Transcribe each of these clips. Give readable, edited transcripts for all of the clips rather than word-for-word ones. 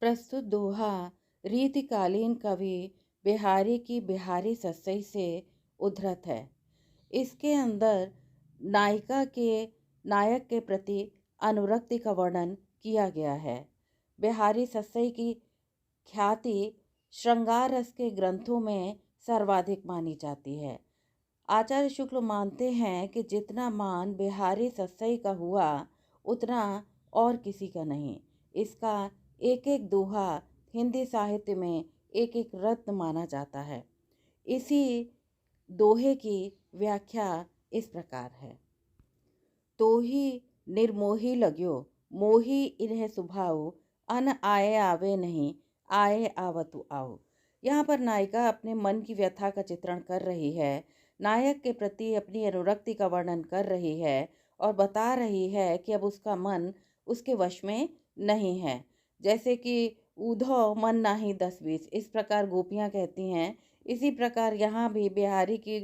प्रस्तुत दोहा रीतिकालीन कवि बिहारी की बिहारी सस्सई से उद्धृत है। इसके अंदर नायिका के नायक के प्रति अनुरक्ति का वर्णन किया गया है। बिहारी सस्सई की ख्याति श्रृंगार रस के ग्रंथों में सर्वाधिक मानी जाती है। आचार्य शुक्ल मानते हैं कि जितना मान बिहारी सस्सई का हुआ उतना और किसी का नहीं। इसका एक एक दोहा हिंदी साहित्य में एक एक रत्न माना जाता है। इसी दोहे की व्याख्या इस प्रकार है। तोहि निर्मोही लग्यो मोही इन्हें सुभाओ अन आए आवे नहीं आए आवतु आओ। यहाँ पर नायिका अपने मन की व्यथा का चित्रण कर रही है, नायक के प्रति अपनी अनुरक्ति का वर्णन कर रही है और बता रही है कि अब उसका मन उसके वश में नहीं है। जैसे कि ऊधो मन नाही 10-20 इस प्रकार गोपियाँ कहती हैं, इसी प्रकार यहाँ भी बिहारी की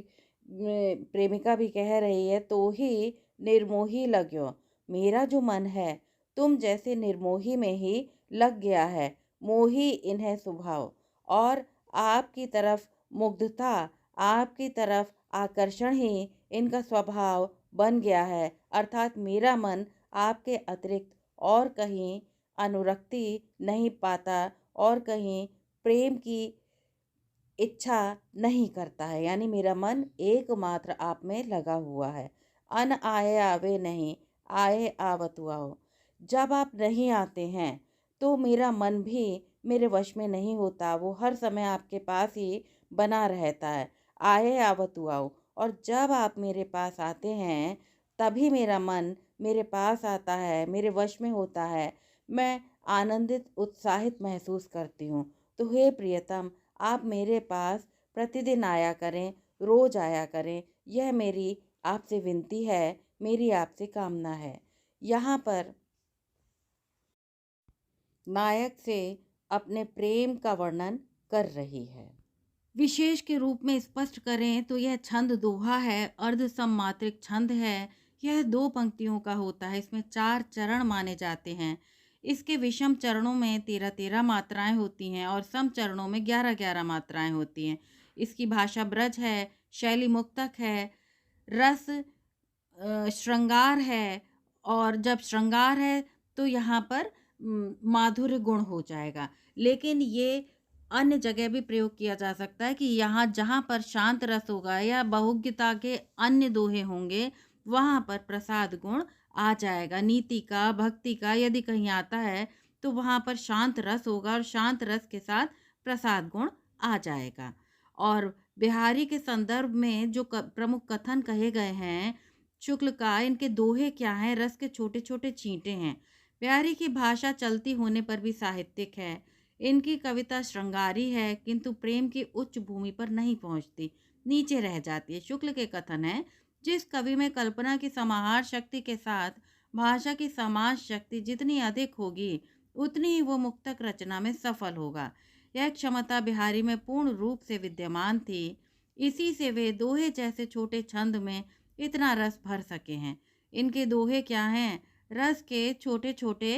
प्रेमिका भी कह रही है, तो ही निर्मोही लग्यो, मेरा जो मन है तुम जैसे निर्मोही में ही लग गया है। मोही इन्हें स्वभाव, और आपकी तरफ मुग्धता, आपकी तरफ आकर्षण ही इनका स्वभाव बन गया है। अर्थात मेरा मन आपके अतिरिक्त और कहीं अनुरक्ति नहीं पाता और कहीं प्रेम की इच्छा नहीं करता है, यानी मेरा मन एकमात्र आप में लगा हुआ है। अन आए आवे नहीं आए आवतु आओ, जब आप नहीं आते हैं तो मेरा मन भी मेरे वश में नहीं होता, वो हर समय आपके पास ही बना रहता है। आए आवतु आओ, और जब आप मेरे पास आते हैं तभी मेरा मन मेरे पास आता है, मेरे वश में होता है, मैं आनंदित उत्साहित महसूस करती हूँ। तो हे प्रियतम, आप मेरे पास प्रतिदिन आया करें, रोज आया करें, यह मेरी आपसे विनती है, मेरी आपसे कामना है। यहाँ पर नायक से अपने प्रेम का वर्णन कर रही है। विशेष के रूप में स्पष्ट करें तो यह छंद दोहा है, अर्ध सममात्रिक छंद है। यह 2 पंक्तियों का होता है। इसमें 4 चरण माने जाते हैं। इसके विषम चरणों में 13-13 मात्राएं होती हैं और सम चरणों में 11-11 मात्राएं होती हैं। इसकी भाषा ब्रज है, शैली मुक्तक है, रस श्रृंगार है, और जब श्रृंगार है तो यहाँ पर माधुर्य गुण हो जाएगा। लेकिन ये अन्य जगह भी प्रयोग किया जा सकता है कि यहाँ जहाँ पर शांत रस होगा या बहुज्ञता के अन्य दोहे होंगे वहाँ पर प्रसाद गुण आ जाएगा। नीति का, भक्ति का यदि कहीं आता है तो वहाँ पर शांत रस होगा और शांत रस के साथ प्रसाद गुण आ जाएगा। और बिहारी के संदर्भ में जो प्रमुख कथन कहे गए हैं शुक्ल का, इनके दोहे क्या हैं? रस के छोटे छोटे छींटे हैं। बिहारी की भाषा चलती होने पर भी साहित्यिक है। इनकी कविता श्रृंगारी है किंतु प्रेम की उच्च भूमि पर नहीं पहुंचती, नीचे रह जाती है। शुक्ल के कथन है, जिस कवि में कल्पना की समाहार शक्ति के साथ भाषा की समाज शक्ति जितनी अधिक होगी उतनी ही वो मुक्तक रचना में सफल होगा। यह क्षमता बिहारी में पूर्ण रूप से विद्यमान थी। इसी से वे दोहे जैसे छोटे छंद में इतना रस भर सके हैं। इनके दोहे क्या हैं? रस के छोटे छोटे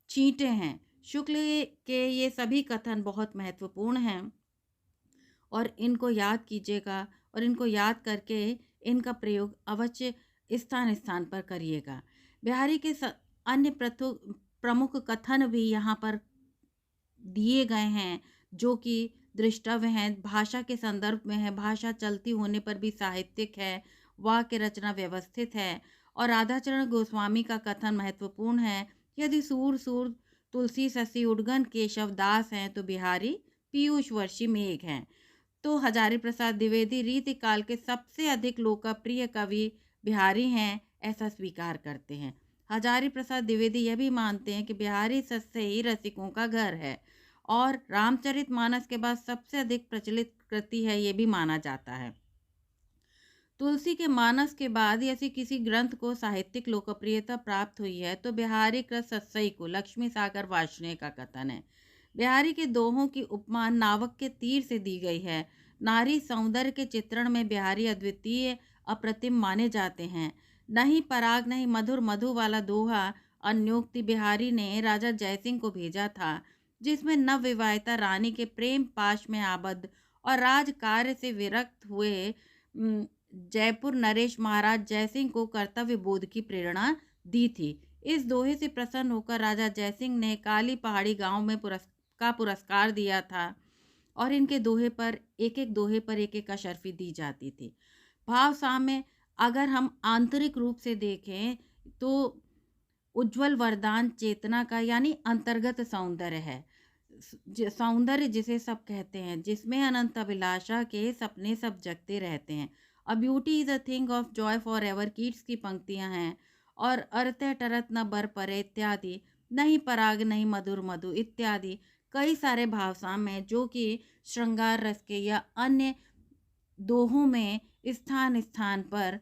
छींटे हैं। शुक्ल के ये सभी कथन बहुत महत्वपूर्ण हैं और इनको याद कीजिएगा और इनको याद करके इनका प्रयोग अवश्य स्थान स्थान पर करिएगा। बिहारी के अन्य प्रमुख कथन भी यहाँ पर दिए गए हैं जो कि दृष्टव्य हैं, भाषा के संदर्भ में है, भाषा चलती होने पर भी साहित्यिक है, वाक्य रचना व्यवस्थित है। और राधाचरण गोस्वामी का कथन महत्वपूर्ण है, यदि सूर सूर तुलसी शशि उद्गन केशव दास हैं तो बिहारी पीयूष वर्षी मेघ हैं। तो हजारी प्रसाद द्विवेदी रीतिकाल के सबसे अधिक लोकप्रिय कवि बिहारी हैं, ऐसा स्वीकार करते हैं। हजारी प्रसाद द्विवेदी यह भी मानते हैं कि बिहारी सस्सई रसिकों का घर है और रामचरितमानस के बाद सबसे अधिक प्रचलित कृति है, ये भी माना जाता है। तुलसी के मानस के बाद ऐसी किसी ग्रंथ को साहित्यिक लोकप्रियता प्राप्त हुई है तो बिहारी कृत सस्सई को लक्ष्मी सागर वार्ष्णेय का कथन है। बिहारी के दोहों की उपमा नावक के तीर से दी गई है। नारी सौंदर्य के चित्रण में बिहारी अद्वितीय अप्रतिम माने जाते हैं। नहीं पराग नहीं मधुर मधु वाला दोहा अन्योक्ति बिहारी ने राजा जयसिंह को भेजा था। जिसमें नवविवाहिता रानी के प्रेम पाश में आबद्ध और राजकार्य से विरक्त हुए जयपुर नरेश महाराज जयसिंह को कर्तव्य बोध की प्रेरणा दी थी। इस दोहे से प्रसन्न होकर राजा जयसिंह ने काली पहाड़ी गांव में पुरस्कार दिया था और इनके दोहे पर एक एक अशर्फी दी जाती थी। भाव साम्य अगर हम आंतरिक रूप से देखें तो उज्जवल वरदान चेतना का यानी अंतर्गत सौंदर्य है। सौंदर्य जिसे सब कहते हैं, जिसमें अनंत अभिलाषा के सपने सब जगते रहते हैं। A beauty is a thing of Joy for ever Keats की पंक्तियां हैं। और अरते टरत न बर परे इत्यादि, नहीं पराग नहीं मधुर मधु इत्यादि कई सारे भावसाम हैं जो कि श्रृंगार रस के या अन्य दोहों में स्थान स्थान पर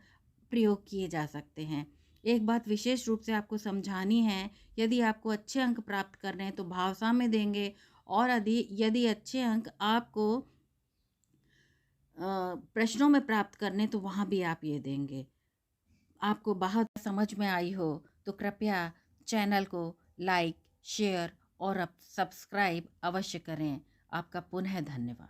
प्रयोग किए जा सकते हैं। एक बात विशेष रूप से आपको समझानी है, यदि आपको अच्छे अंक प्राप्त करने हैं तो भावसा में देंगे, और यदि अच्छे अंक आपको प्रश्नों में प्राप्त करने तो वहाँ भी आप ये देंगे। आपको बहुत समझ में आई हो तो कृपया चैनल को लाइक, शेयर और अब सब्सक्राइब अवश्य करें। आपका पुनः धन्यवाद।